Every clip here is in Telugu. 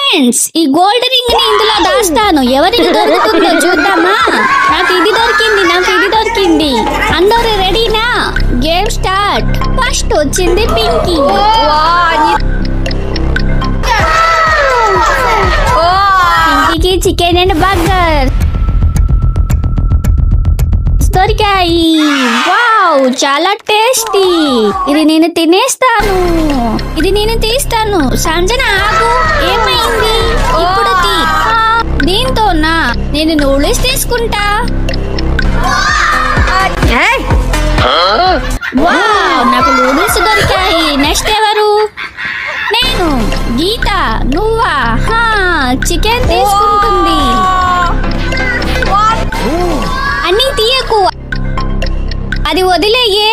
ఫ్రెండ్స్, ఈ గోల్డ్ రింగ్ ని ఇందులో దాస్తాను. ఎవరికి దొరుకుతుందో చూద్దామా. నాకు ఇది దొరికింది. అందరూ రెడీనా? Game start. ఫస్ట్ వచ్చింది పింకీ. పింకీకి చికెన్ అండ్ బర్గర్ దొరికాయి. వావ్, చాలా టేస్టీ. ఇది నేను తినేస్తాను. ఇది నేను తీస్తాను. సంజన ఆగు, ఏమైంది? ఇప్పుడు దీంతోనా? నేను నూడిల్స్ తీసుకుంటా. వావ్, నాకు నూడిల్స్ దొరికాయి. నెక్స్ట్ ఎవరు? నేను. గీత, నువ్వా? చికెన్ తీసుకుంటుంది. అన్నీ తీయకు, అది వదిలేయే.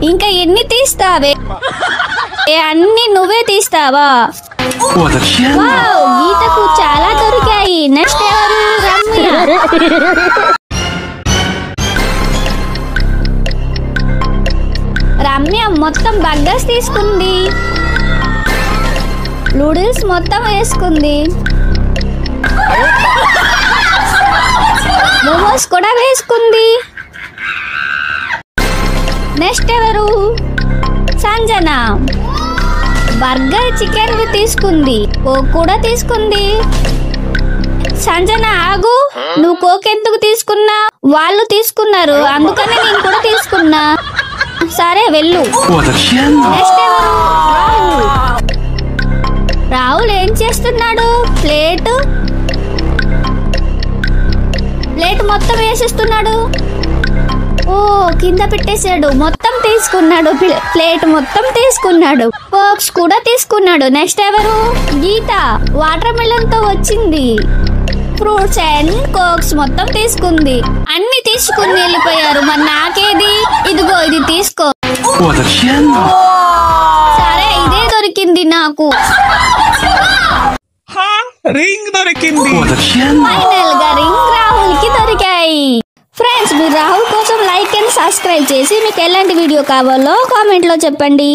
ఇంకా ఎన్ని తీస్తావే? అన్ని నువ్వే తీస్తావా? వావ్, గీతకు చాలా దొరికాయి. నెక్స్ట్ ఎవరు? రమ్య. రమ్య మొత్తం బర్గర్స్ తీసుకుంది. నూడిల్స్ మొత్తం వేసుకుంది. మోమోస్ కూడా వేసుకుంది. నెక్స్ట్ ఎవరు? సంజన. బర్గర్, చికెన్ తీసుకుంది. కోక్ కూడా తీసుకుంది. సంజన ఆగు, నువ్వు కోక్ ఎందుకు తీసుకున్నా? వాళ్ళు తీసుకున్నారు, అందుకనే నేను కూడా తీసుకున్నా. సరే వెళ్ళు. నెక్స్ట్ ఎవరు? రాహుల్ ఏం చేస్తున్నాడు? ప్లేట్ మొత్తం వేసేస్తున్నాడు. ఓ, కింద పెట్టేశాడు. మొత్తం తీసుకున్నాడు. ప్లేట్ మొత్తం తీసుకున్నాడు. కోక్స్ కూడా తీసుకున్నాడు. నెక్స్ట్ ఎవరు? గీత. వాటర్ మిలన్ తో వచ్చింది. ఫ్రూట్స్ అండ్ కోక్స్ మొత్తం తీసుకుంది. అన్ని తీసుకుని వెళ్ళిపోయారు. మరి నాకేది? ఇదిగో, ఇది తీసుకో. సరే, ఇదే దొరికింది నాకు. రింగ్ దొరికింది. ఫైనల్ గా రింగ్ రాహుల్ కి దొరికాయి. ఫ్రెండ్స్, మీరు రాహుల్ కోసం లైక్ అండ్ సబ్స్క్రైబ్ చేసి మీకు ఎలాంటి వీడియో కావాలో కామెంట్ లో చెప్పండి.